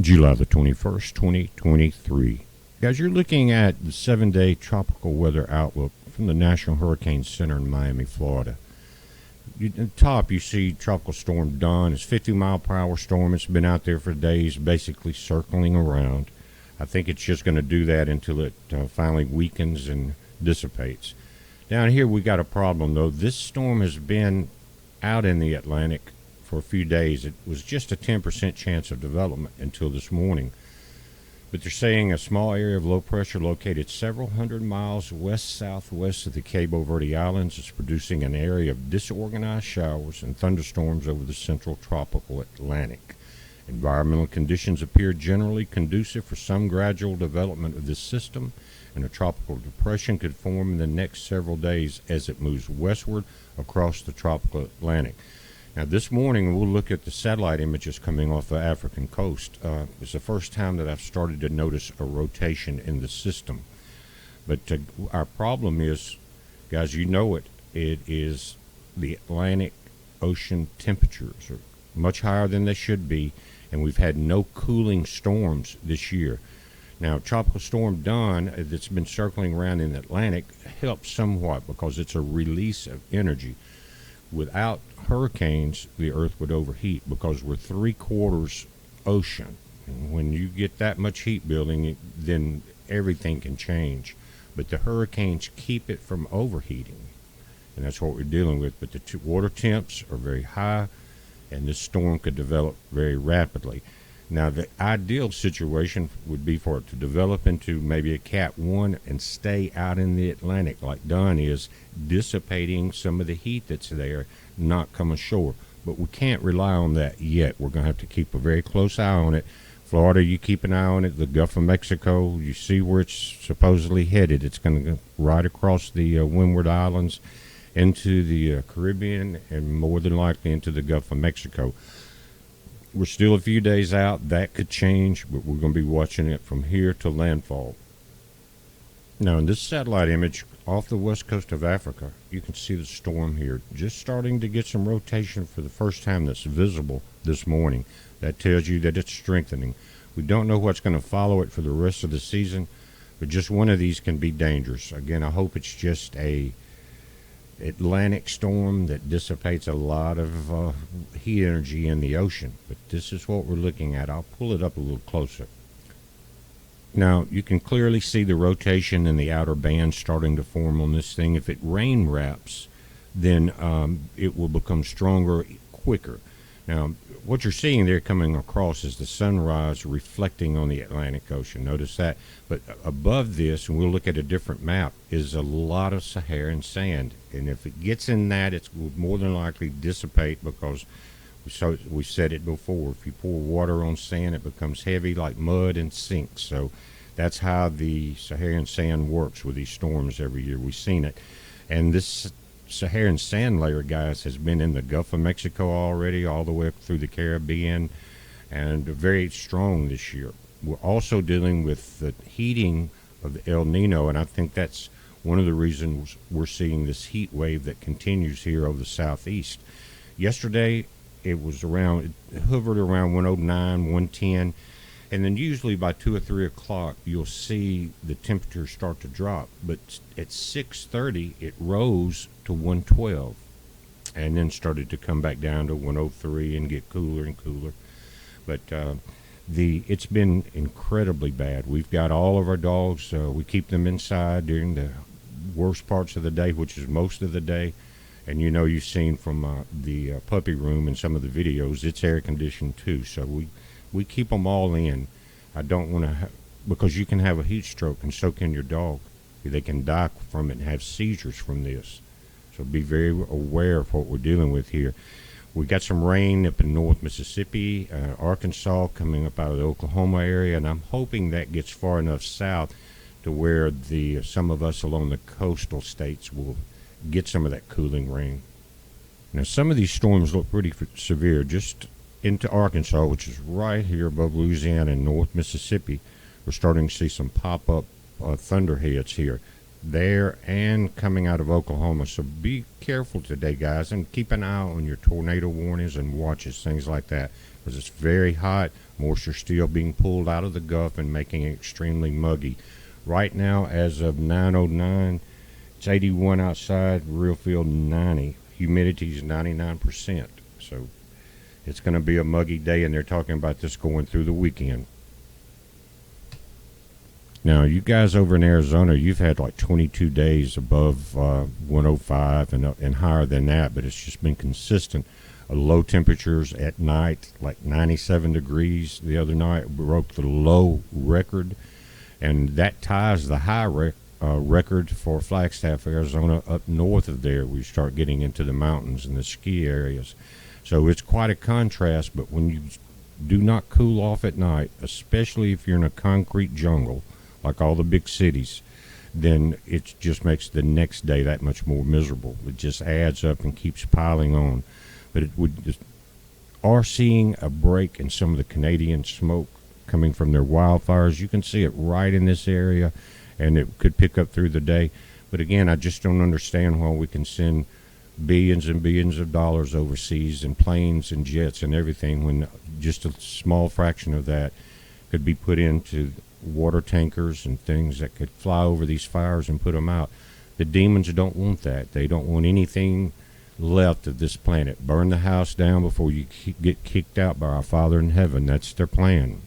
July the 21st, 2023. Guys, you're looking at the 7-day tropical weather outlook from the National Hurricane Center in Miami, Florida. At the top, you see Tropical Storm Don. It's a 50-mile-per-hour storm. It's been out there for days, basically circling around. I think it's just going to do that until it finally weakens and dissipates. Down here, we got a problem, though. This storm has been out in the Atlantic for a few days. It was just a 10% chance of development until this morning. But they're saying a small area of low pressure located several hundred miles west-southwest of the Cabo Verde Islands is producing an area of disorganized showers and thunderstorms over the central tropical Atlantic. Environmental conditions appear generally conducive for some gradual development of this system, and a tropical depression could form in the next several days as it moves westward across the tropical Atlantic. Now, this morning, we'll look at the satellite images coming off the African coast. It's the first time that I've started to notice a rotation in the system. But our problem is, guys, you know it is the Atlantic Ocean temperatures are much higher than they should be, and we've had no cooling storms this year. Now, Tropical Storm Don, that's been circling around in the Atlantic, helps somewhat because it's a release of energy. Without hurricanes, the Earth would overheat because we're 3/4 ocean. And when you get that much heat building, then everything can change. But the hurricanes keep it from overheating, and that's what we're dealing with. But the water temps are very high, and this storm could develop very rapidly. Now, the ideal situation would be for it to develop into maybe a Cat 1 and stay out in the Atlantic like Don is, dissipating some of the heat that's there, not come ashore. But we can't rely on that yet. We're going to have to keep a very close eye on it. Florida, you keep an eye on it. The Gulf of Mexico, you see where it's supposedly headed. It's going to go right across the Windward Islands into the Caribbean and more than likely into the Gulf of Mexico. We're still a few days out. That could change, but we're going to be watching it from here to landfall. Now, in this satellite image off the west coast of Africa, you can see the storm here just starting to get some rotation for the first time that's visible this morning. That tells you that it's strengthening. We don't know what's going to follow it for the rest of the season, but just one of these can be dangerous. Again, I hope it's just a Atlantic storm that dissipates a lot of heat energy in the ocean. But this is what we're looking at. I'll pull it up a little closer. Now, you can clearly see the rotation in the outer band starting to form on this thing. If it rain wraps, then it will become stronger quicker. Now, what you're seeing there coming across is the sunrise reflecting on the Atlantic Ocean. Notice that. But above this, and we'll look at a different map, is a lot of Saharan sand. And if it gets in that, it will more than likely dissipate because we said it before. If you pour water on sand, it becomes heavy like mud and sinks. So that's how the Saharan sand works with these storms every year. We've seen it. And this Saharan sand layer, guys, has been in the Gulf of Mexico already, all the way up through the Caribbean, and very strong this year. We're also dealing with the heating of El Nino, and I think that's one of the reasons we're seeing this heat wave that continues here over the southeast. Yesterday, it hovered around 109, 110, and then usually by 2 or 3 o'clock, you'll see the temperature start to drop. But at 6:30, it rose to 112 and then started to come back down to 103 and get cooler and cooler. But it's been incredibly bad. We've got all of our dogs. We keep them inside during the worst parts of the day, which is most of the day. And you've seen from the puppy room and some of the videos, it's air conditioned too. So we keep them all in. I don't want to, because you can have a heat stroke and so can your dog. They can die from it and have seizures from this. So be very aware of what we're dealing with here. We got some rain up in North Mississippi, Arkansas, coming up out of the Oklahoma area, and I'm hoping that gets far enough south to where some of us along the coastal states will get some of that cooling rain. Now, some of these storms look pretty severe. Just into Arkansas, which is right here above Louisiana and North Mississippi, we're starting to see some pop-up thunderheads here. there and coming out of Oklahoma. So be careful today, guys, and keep an eye on your tornado warnings and watches, things like that, because it's very hot. Moisture still being pulled out of the Gulf and making it extremely muggy. Right now, as of 9:09, it's 81 outside, real feel 90. Humidity is 99%. So it's going to be a muggy day, and they're talking about this going through the weekend. Now, you guys over in Arizona, you've had like 22 days above 105 and higher than that, but it's just been consistent. Low temperatures at night, like 97 degrees the other night, broke the low record, and that ties the high record for Flagstaff, Arizona, up north of there. We start getting into the mountains and the ski areas. So it's quite a contrast, but when you do not cool off at night, especially if you're in a concrete jungle, like all the big cities, then it just makes the next day that much more miserable. It just adds up and keeps piling on. But it would just are seeing a break in some of the Canadian smoke coming from their wildfires. You can see it right in this area, and it could pick up through the day. But again, I just don't understand why we can send billions and billions of dollars overseas in planes and jets and everything when just a small fraction of that could be put into water tankers and things that could fly over these fires and put them out. The demons don't want that. They don't want anything left of this planet. Burn the house down before you get kicked out by our Father in heaven. That's their plan.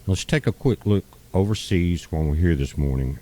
Let's take a quick look overseas when we're here this morning.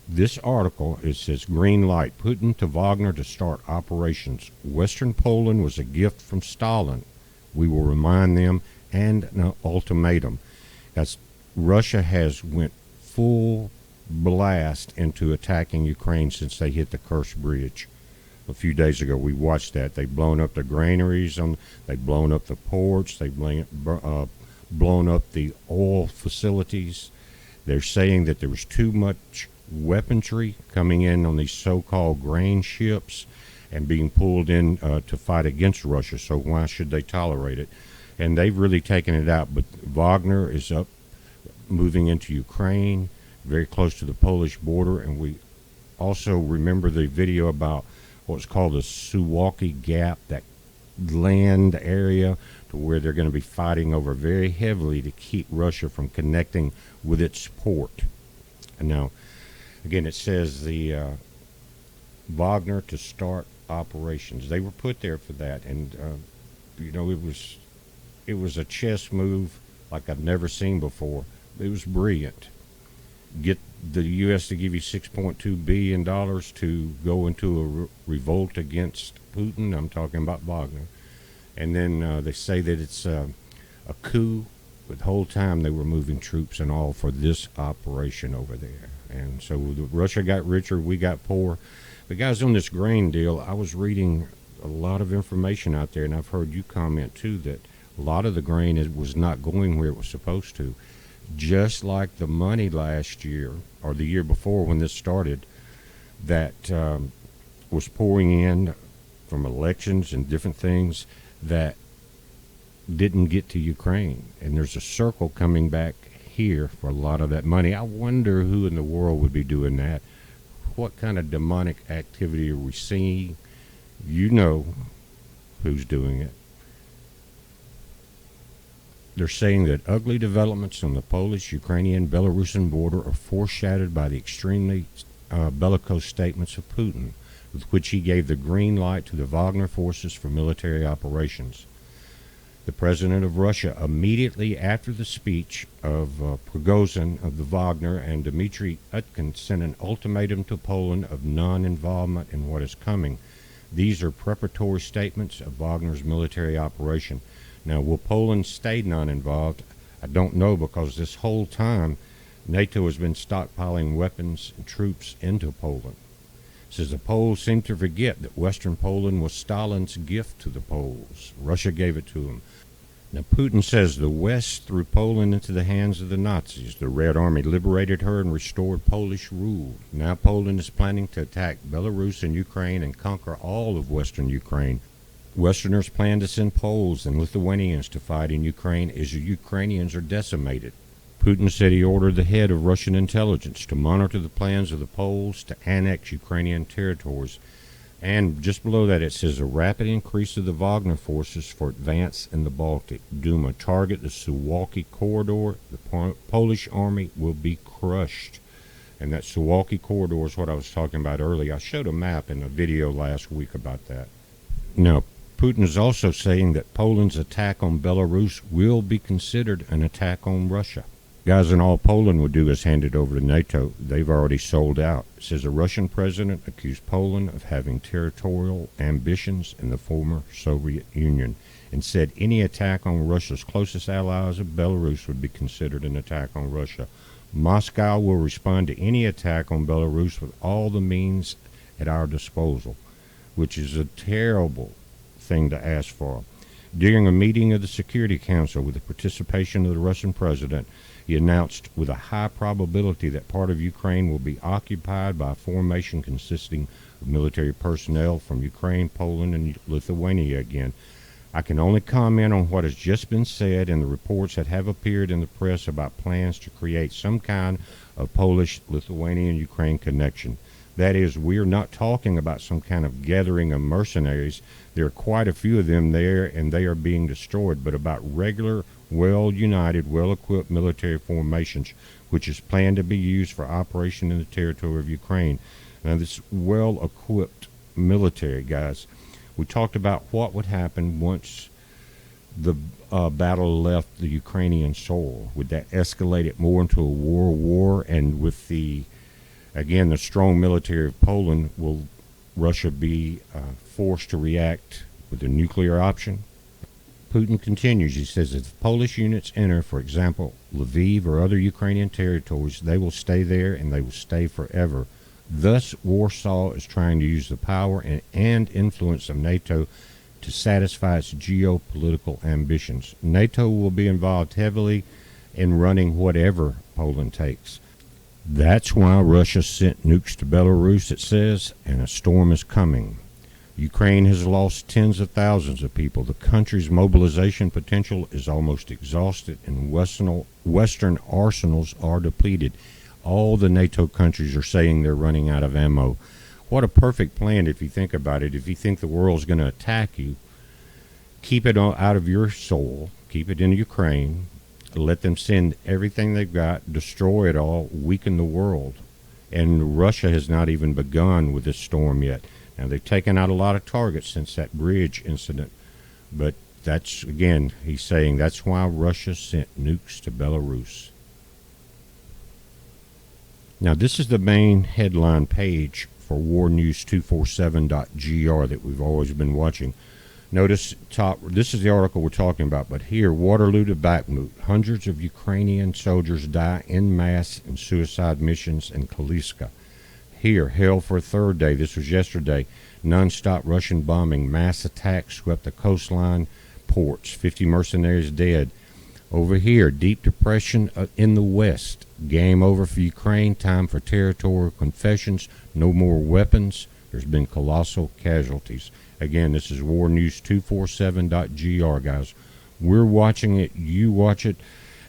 This article, it says, green light, Putin to Wagner to start operations. Western Poland was a gift from Stalin. We will remind them, and an ultimatum. That's Russia has went full blast into attacking Ukraine since they hit the Kerch Bridge a few days ago. We watched that. They've blown up the granaries, they've blown up the ports, they've blown up the oil facilities. They're saying that there was too much weaponry coming in on these so-called grain ships and being pulled in to fight against Russia, so why should they tolerate it? And they've really taken it out. But Wagner is up, moving into Ukraine, very close to the Polish border. And we also remember the video about what's called the Suwalki Gap, that land area to where they're going to be fighting over very heavily to keep Russia from connecting with its port. And now, again, it says the Wagner to start operations. They were put there for that, and it was a chess move like I've never seen before. It was brilliant. Get the U.S. to give you $6.2 billion to go into a revolt against Putin. I'm talking about Wagner. And then they say that it's a coup, but the whole time they were moving troops and all for this operation over there. And so Russia got richer, we got poor. But guys, on this grain deal, I was reading a lot of information out there, and I've heard you comment too that a lot of the grain was not going where it was supposed to. Just like the money last year or the year before when this started that was pouring in from elections and different things that didn't get to Ukraine. And there's a circle coming back here for a lot of that money. I wonder who in the world would be doing that. What kind of demonic activity are we seeing? You know who's doing it. They're saying that ugly developments on the Polish-Ukrainian Belarusian border are foreshadowed by the extremely bellicose statements of Putin, with which he gave the green light to the Wagner forces for military operations. The president of Russia, immediately after the speech of Prigozhin of the Wagner and Dmitry Utkin, sent an ultimatum to Poland of non-involvement in what is coming. These are preparatory statements of Wagner's military operation. Now, will Poland stay non-involved? I don't know, because this whole time NATO has been stockpiling weapons and troops into Poland. It says the Poles seem to forget that Western Poland was Stalin's gift to the Poles. Russia gave it to them. Now, Putin says the West threw Poland into the hands of the Nazis. The Red Army liberated her and restored Polish rule. Now Poland is planning to attack Belarus and Ukraine and conquer all of Western Ukraine. Westerners plan to send Poles and Lithuanians to fight in Ukraine as the Ukrainians are decimated. Putin said he ordered the head of Russian intelligence to monitor the plans of the Poles to annex Ukrainian territories. And just below that it says a rapid increase of the Wagner forces for advance in the Baltic. Duma target the Suwalki corridor. The Polish army will be crushed. And that Suwalki corridor is what I was talking about earlier. I showed a map in a video last week about that. Now, Putin is also saying that Poland's attack on Belarus will be considered an attack on Russia. Guys, and all Poland would do is hand it over to NATO. They've already sold out. It says a Russian president accused Poland of having territorial ambitions in the former Soviet Union and said any attack on Russia's closest allies of Belarus would be considered an attack on Russia. Moscow will respond to any attack on Belarus with all the means at our disposal, which is a terrible thing to ask for. During a meeting of the Security Council with the participation of the Russian president, he announced with a high probability that part of Ukraine will be occupied by a formation consisting of military personnel from Ukraine, Poland, and Lithuania again. I can only comment on what has just been said and the reports that have appeared in the press about plans to create some kind of Polish-Lithuanian-Ukraine connection. That is, we're not talking about some kind of gathering of mercenaries. There are quite a few of them there, and they are being destroyed, but about regular, well-united, well-equipped military formations, which is planned to be used for operation in the territory of Ukraine. Now, this well-equipped military, guys, we talked about what would happen once the battle left the Ukrainian soil. Would that escalate it more into a war? And with the strong military of Poland, will Russia be forced to react with a nuclear option? Putin continues. He says if Polish units enter, for example, Lviv or other Ukrainian territories, they will stay there and they will stay forever. Thus, Warsaw is trying to use the power and influence of NATO to satisfy its geopolitical ambitions. NATO will be involved heavily in running whatever Poland takes. That's why Russia sent nukes to Belarus, it says, and a storm is coming. Ukraine has lost tens of thousands of people. The country's mobilization potential is almost exhausted, and Western arsenals are depleted. All the NATO countries are saying they're running out of ammo. What a perfect plan if you think about it. If you think the world's going to attack you, keep it out of your soil, keep it in Ukraine, let them send everything they've got, destroy it all, weaken the world. And Russia has not even begun with this storm yet. Now, they've taken out a lot of targets since that bridge incident. But that's, again, he's saying that's why Russia sent nukes to Belarus. Now, this is the main headline page for warnews247.gr that we've always been watching. Notice top, this is the article we're talking about, but here, Waterloo to Bakhmut. Hundreds of Ukrainian soldiers die en masse in suicide missions in Kaliska. Here, hell for a third day. This was yesterday. Non-stop Russian bombing. Mass attacks swept the coastline, ports. 50 mercenaries dead. Over here, deep depression in the west. Game over for Ukraine. Time for territorial confessions. No more weapons. There's been colossal casualties. Again, this is warnews247.gr, guys. We're watching it. You watch it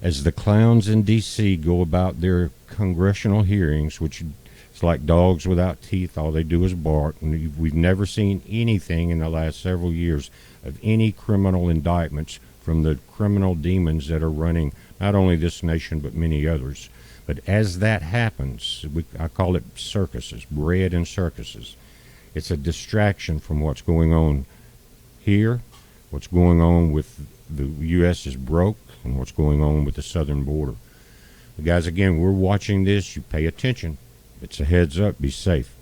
as the clowns in D.C. go about their congressional hearings, which it's like dogs without teeth. All they do is bark. And we've never seen anything in the last several years of any criminal indictments from the criminal demons that are running not only this nation but many others. But as that happens, I call it circuses, bread and circuses. It's a distraction from what's going on here, what's going on with the U.S. is broke, and what's going on with the southern border. But guys, again, we're watching this. You pay attention. It's a heads up. Be safe.